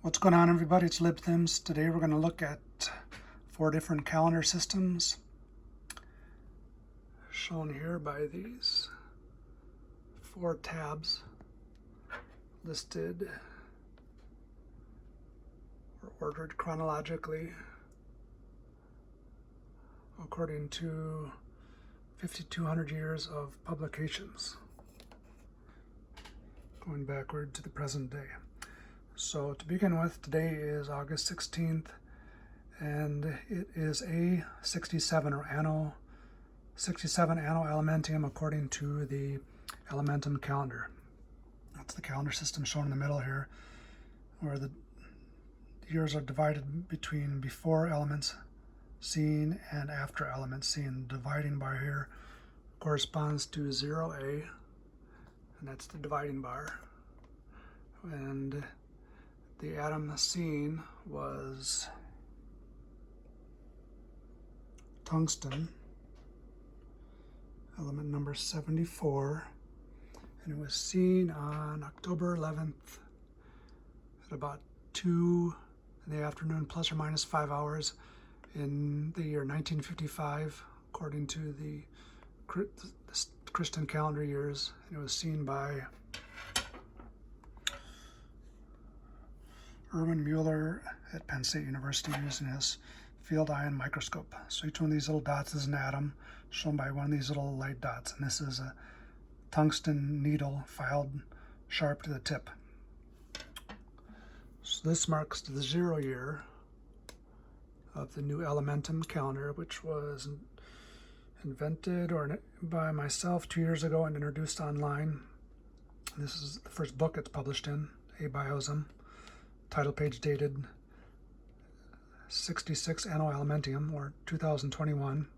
What's going on, everybody? It's LibThims. Today we're going to look at 4 different calendar systems shown here by these 4 tabs listed or ordered chronologically according to 5,200 years of publications going backward to the present day. So to begin with, today is August 16th, and it is A67 or Anno 67 Anno Elementum according to the Elementum calendar. That's the calendar system shown in the middle here, where the years are divided between before elements seen and after elements seen. The dividing bar here corresponds to 0A, and that's the dividing bar. And the atom seen was tungsten, element number 74, and it was seen on October 11th at about 2 in the afternoon, plus or minus 5 hours, in the year 1955, according to the Christian calendar years, and it was seen by Erwin Mueller at Penn State University using his field ion microscope. So each one of these little dots is an atom shown by one of these little light dots, and this is a tungsten needle filed sharp to the tip. So this marks the 0 year of the new Elementum calendar, which was invented by myself 2 years ago and introduced online. This is the first book it's published in, Abiosim. Title page dated 66 Anno Elementum, or 2021.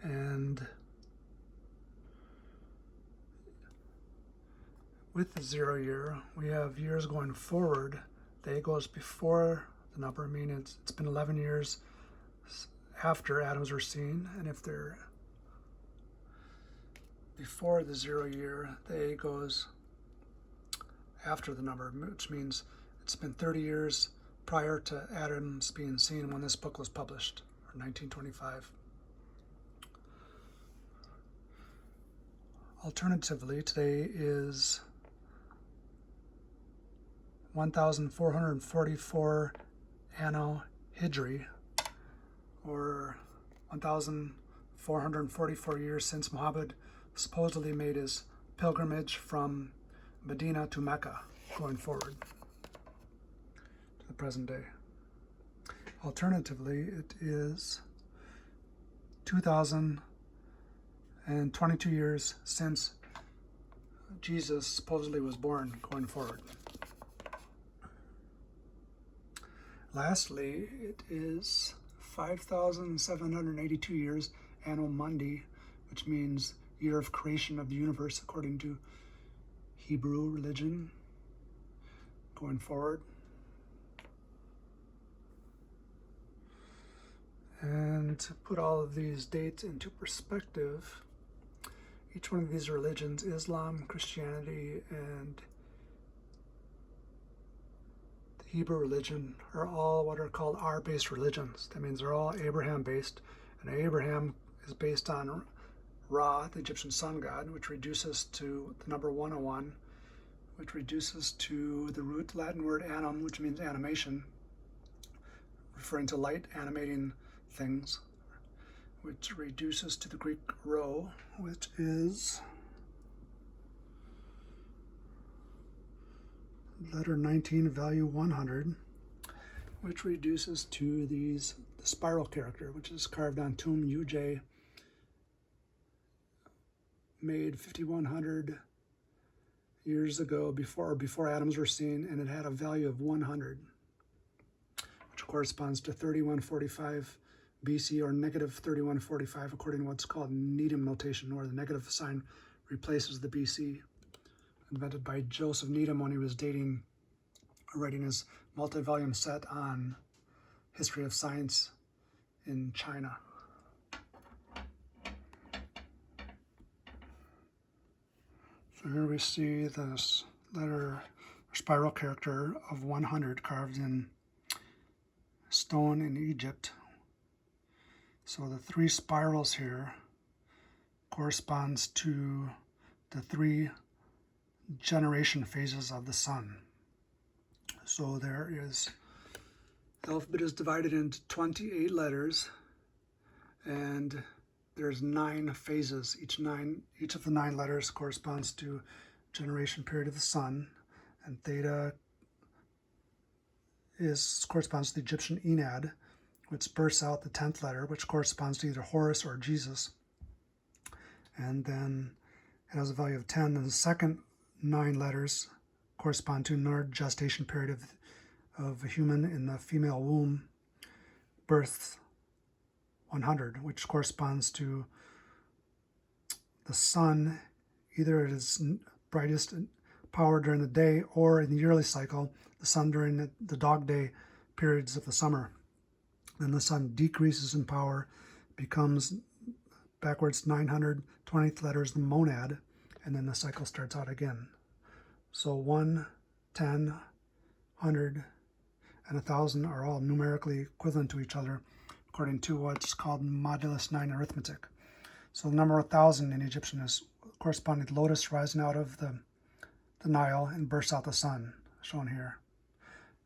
And with the 0 year, we have years going forward. The A goes before the number, meaning it's been 11 years after atoms were seen. And if they're before the 0 year, the A goes after the number, which means it's been 30 years prior to atoms being seen when this book was published, or 1925. Alternatively, today is 1444 Anno Hijri, or 1444 years since Muhammad supposedly made his pilgrimage from Medina to Mecca, going forward to the present day. Alternatively, it is 2022 years since Jesus supposedly was born, going forward. Lastly, it is 5,782 years Anno Mundi, which means year of creation of the universe according to Hebrew religion, going forward. And to put all of these dates into perspective, each one of these religions, Islam, Christianity, and the Hebrew religion, are all what are called R-based religions. That means they're all Abraham-based, and Abraham is based on Ra, the Egyptian sun god, which reduces to the number 101, which reduces to the root Latin word animum, which means animation, referring to light animating things, which reduces to the Greek rho, which is letter 19, value 100, which reduces to the spiral character, which is carved on tomb UJ, made 5,100 years ago, before atoms were seen, and it had a value of 100, which corresponds to 3145 BC, or negative 3145, according to what's called Needham notation, where the negative sign replaces the BC, invented by Joseph Needham when he was writing his multi-volume set on history of science in China. So here we see this letter spiral character of 100 carved in stone in Egypt. So the 3 spirals here corresponds to the 3 generation phases of the sun. So the alphabet is divided into 28 letters, and there's 9 phases. Each of the 9 letters corresponds to generation period of the sun, and theta corresponds to the Egyptian Enad, which bursts out the 10th letter, which corresponds to either Horus or Jesus. And then it has a value of 10. And the second 9 letters correspond to Nord gestation period of a human in the female womb, birth 100, which corresponds to the sun, either at its brightest power during the day, or in the yearly cycle, the sun during the dog day periods of the summer. Then the sun decreases in power, becomes backwards 900, 20th letter is the monad, and then the cycle starts out again. So 1, 10, 100, and 1,000 are all numerically equivalent to each other, according to what's called modulus 9 arithmetic. So the number 1,000 in Egyptian is corresponding to lotus rising out of the Nile and bursts out the sun, shown here.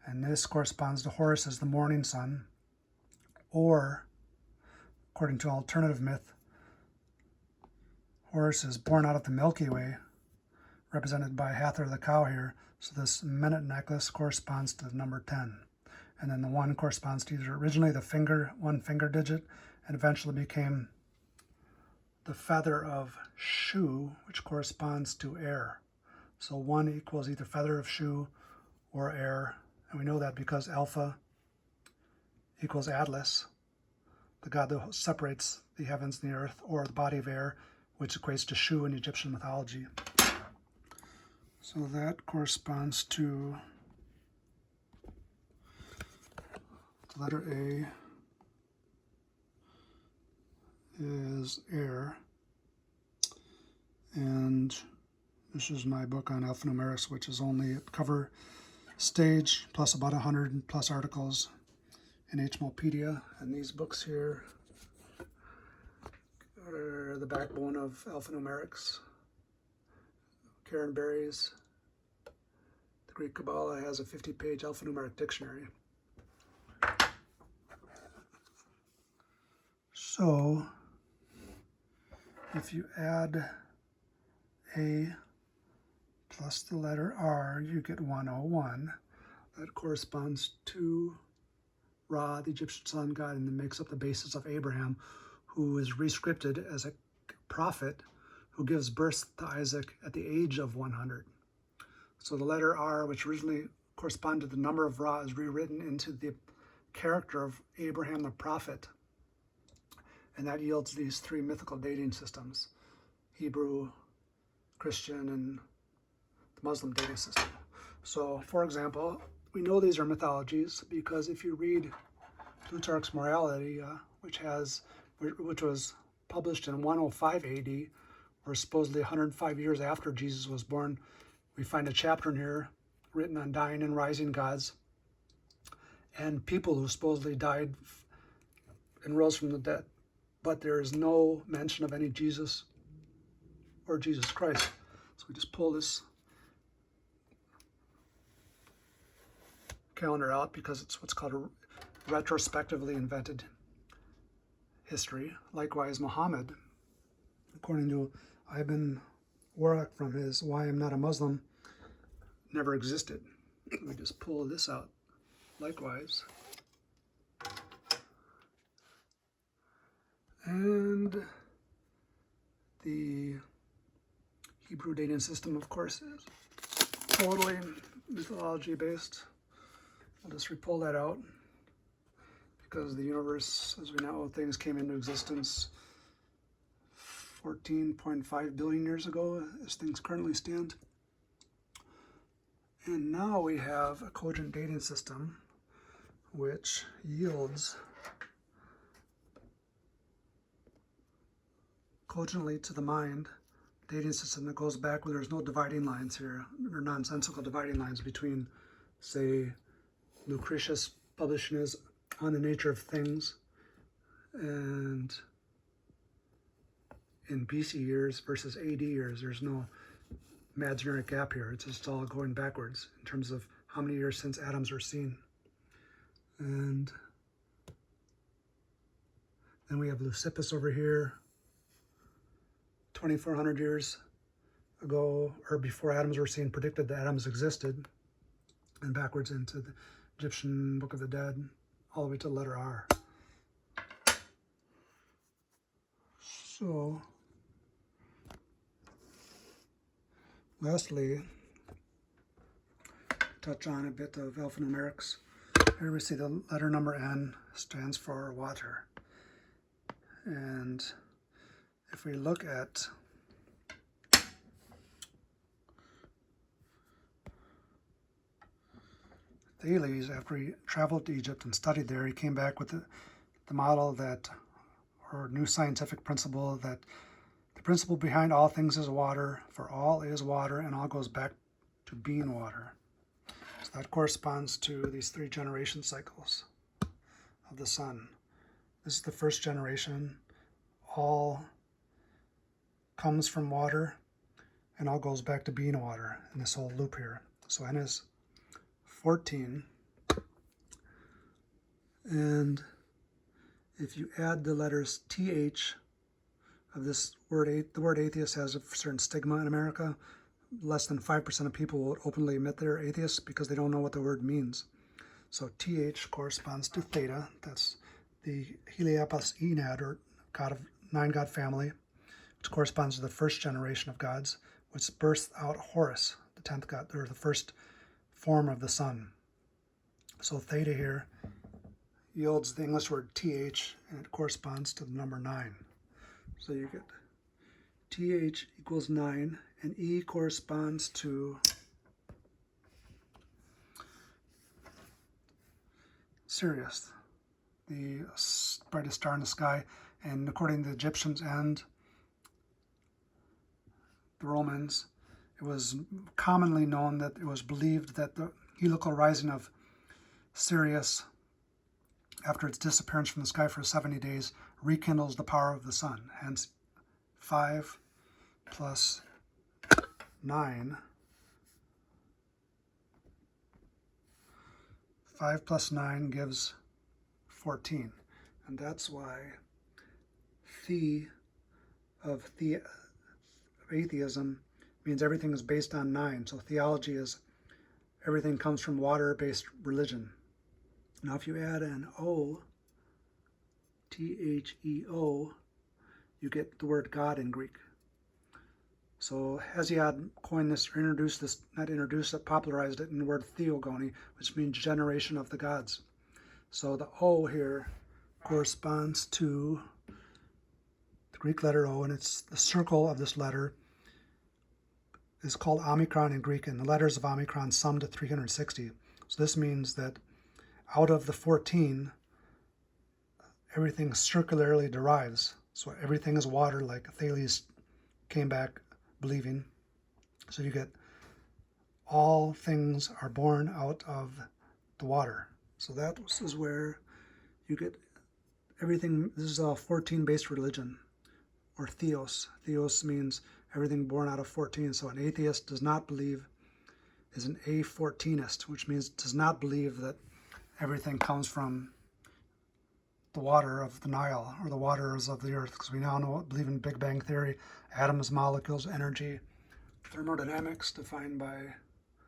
And this corresponds to Horus as the morning sun, or, according to an alternative myth, Horus is born out of the Milky Way, represented by Hathor the cow here. So this minute necklace corresponds to the number 10. And then the 1 corresponds to either originally the 1 finger digit, and eventually became the feather of Shu, which corresponds to air. So 1 equals either feather of Shu or air. And we know that because Alpha equals Atlas, the god that separates the heavens and the earth, or the body of air, which equates to Shu in Egyptian mythology. So that corresponds to the letter A is air, and this is my book on alphanumerics, which is only a cover stage plus about 100 plus articles in HMOpedia. And these books here are the backbone of alphanumerics. Karen Berry's The Greek Kabbalah has a 50-page alphanumeric dictionary. So if you add A plus the letter R, you get 101. That corresponds to Ra, the Egyptian sun god, and it makes up the basis of Abraham, who is rescripted as a prophet who gives birth to Isaac at the age of 100. So the letter R, which originally corresponded to the number of Ra, is rewritten into the character of Abraham the prophet. And that yields these 3 mythical dating systems: Hebrew, Christian, and the Muslim dating system. So, for example, we know these are mythologies because if you read Plutarch's Morality, which was published in 105 AD, or supposedly 105 years after Jesus was born, we find a chapter in here written on dying and rising gods and people who supposedly died and rose from the dead. But there is no mention of any Jesus or Jesus Christ. So we just pull this calendar out because it's what's called a retrospectively invented history. Likewise, Muhammad, according to Ibn Warraq from his Why I'm Not a Muslim, never existed. We just pull this out. Likewise. And the Hebrew dating system, of course, is totally mythology based. I'll just re-pull that out because the universe, as we know, things came into existence 14.5 billion years ago as things currently stand. And now we have a cogent dating system which yields cogently to the mind dating system that goes back where there's no dividing lines here, or nonsensical dividing lines between, say, Lucretius publishing his On the Nature of Things and in BC years versus AD years. There's no imaginary gap here. It's just all going backwards in terms of how many years since atoms were seen. And then we have Leucippus over here, 2,400 years ago, or before atoms were seen, predicted that atoms existed, and backwards into the Egyptian Book of the Dead, all the way to the letter R. So, lastly, touch on a bit of alphanumerics. Here we see the letter number N stands for water. And if we look at Thales, after he traveled to Egypt and studied there, he came back with the model that, or new scientific principle, that the principle behind all things is water, for all is water, and all goes back to being water. So that corresponds to these 3 generation cycles of the sun. This is the first generation. All comes from water, and all goes back to being water in this whole loop here. So N is 14. And if you add the letters TH of this word, the word atheist has a certain stigma in America. Less than 5% of people will openly admit they're atheists because they don't know what the word means. So TH corresponds to theta. That's the Heliopos Enad, or god of 9-god family, which corresponds to the first generation of gods, which births out Horus, the 10th god, or the first form of the sun. So theta here yields the English word TH, and it corresponds to the number 9. So you get TH equals 9, and E corresponds to Sirius, the brightest star in the sky. And according to the Egyptians and the Romans, it was commonly known that it was believed that the heliacal rising of Sirius, after its disappearance from the sky for 70 days, rekindles the power of the sun. Hence, 5 plus 9. 5 plus 9 gives 14. And that's why of atheism means everything is based on 9. So theology is everything comes from water-based religion. Now if you add an O, T-H-E-O, you get the word God in Greek. So Hesiod coined this, or introduced this, not introduced it, popularized it in the word theogony, which means generation of the gods. So the O here corresponds to the Greek letter O, and it's the circle of this letter is called Omicron in Greek, and the letters of Omicron sum to 360. So this means that out of the 14, everything circularly derives. So everything is water, like Thales came back believing. So you get all things are born out of the water. So that is where you get everything. This is a 14-based religion, or theos. Theos means everything born out of 14. So an atheist does not believe, is an A14ist, which means does not believe that everything comes from the water of the Nile or the waters of the earth, because we now believe in Big Bang Theory, atoms, molecules, energy, thermodynamics defined by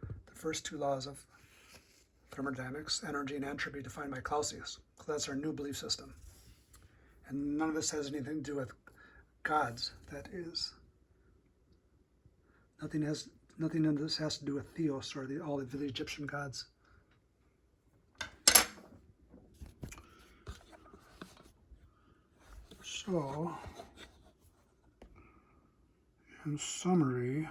the first 2 laws of thermodynamics, energy and entropy defined by Clausius. So that's our new belief system. And none of this has anything to do with gods. That is, nothing of this has to do with Theos or all of the Egyptian gods. So, in summary,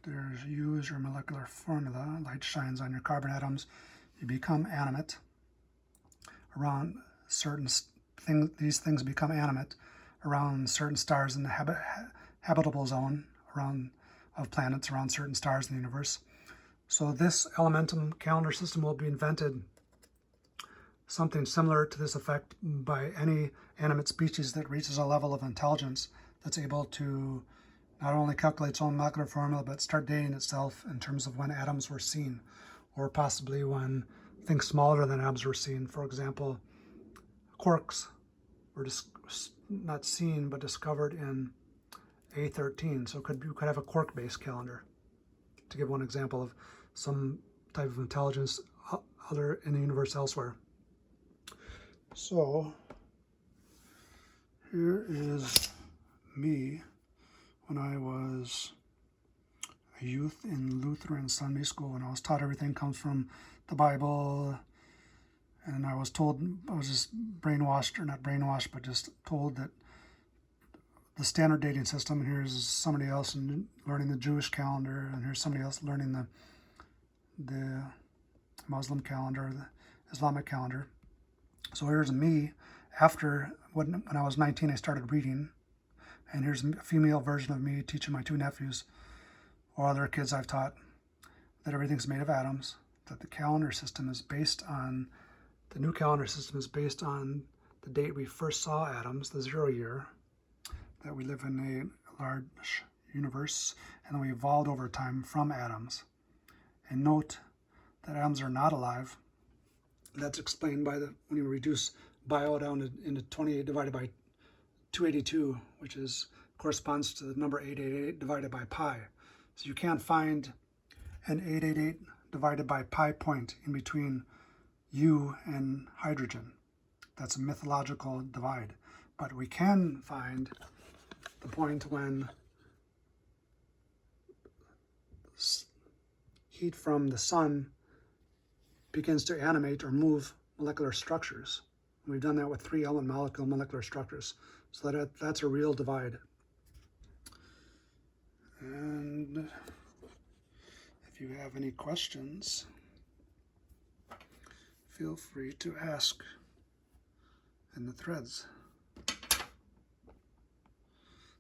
there's U as your molecular formula. Light shines on your carbon atoms. You become animate. Around these things become animate around certain stars in the habitable zone of planets around certain stars in the universe. So this Elementum calendar system will be invented, something similar to this effect, by any animate species that reaches a level of intelligence that's able to not only calculate its own molecular formula, but start dating itself in terms of when atoms were seen, or possibly when things smaller than atoms were seen. For example, quarks were not seen, but discovered in A13. So you could have a quark-based calendar, to give one example of some type of intelligence other in the universe elsewhere. So here is me when I was a youth in Lutheran Sunday school, and I was taught everything comes from the Bible, and I was just brainwashed, or not brainwashed, but just told that the standard dating system, and here's somebody else learning the Jewish calendar, and here's somebody else learning the Muslim calendar, the Islamic calendar. So here's me after, when I was 19, I started reading, and here's a female version of me teaching my two nephews, or other kids I've taught, that everything's made of atoms, that the calendar system is based on, the new calendar system is based on the date we first saw atoms, the 0 year, that we live in a large universe, and we evolved over time from atoms. And note that atoms are not alive. That's explained by when you reduce bio down into 28 divided by 282, which corresponds to the number 888 divided by pi. So you can't find an 888 divided by pi point in between you and hydrogen. That's a mythological divide. But we can find the point when heat from the sun begins to animate or move molecular structures. And we've done that with 3 element molecular structures. So that's a real divide. And if you have any questions, feel free to ask in the threads.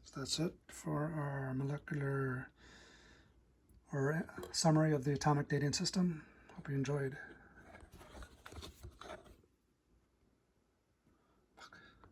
So that's it for our molecular or summary of the atomic dating system. Hope you enjoyed.